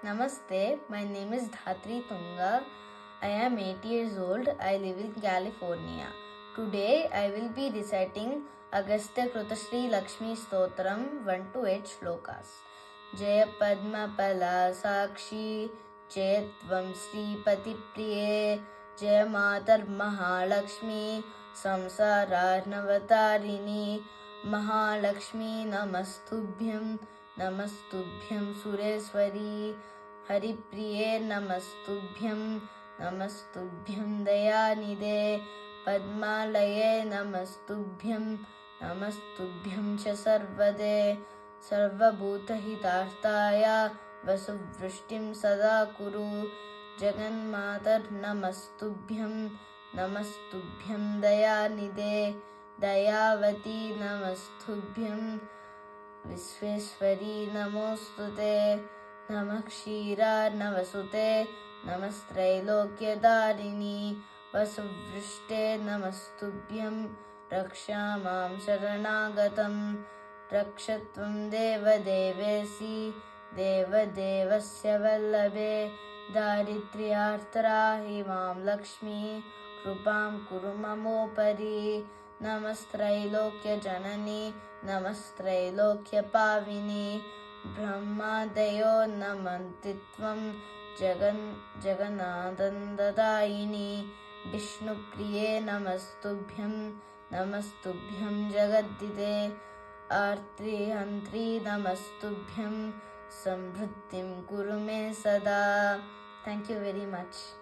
Namaste, my name is Dhatri Tunga. I am 8 years old. I live in California. Today I will be reciting Agastya Krutashri Lakshmi Stotram 1 to 8 shlokas. Jaya Padma Pala Sakshi, Jaya Tvam Sri Pati Priye, Jaya Matar Mahalakshmi, Samsararnavatarini, Mahalakshmi Namastubhyam, Namastubhyam Sureswari, Haripriye Namastubhyam, Namastubhyam Dayanide, Padmalaye Namastubhyam, Namastubhyam Cha Sarvade, Sarvabhutahitarthaya Vasuvrushtim Sada Kuru, Jaganmatar Namastubhyam, Namastubhyam Dayanide, Dayavati Namastubhyam, Visveswari Namostute, Namah Kshira Navasute, Namastrailokyadarini, Vasuvrushte Namastubhyam, Rakshamam Sharanagatam, Rakshatvam Deva Devesi, Deva Devasya Vallabhe, Daritriyartrahi Mam Lakshmi, Krupam Kuru Mamopari, Namastrailokya Janani, Namastrailokya Pavini, Brahmadayo Namantitvam, Jagannadandadayini, Vishnu Priye Namastubhyam, Namastubhyam Jagadide, Artri Hantri Namastubhyam, Samvrittim Kuru Me Sada. Thank you very much.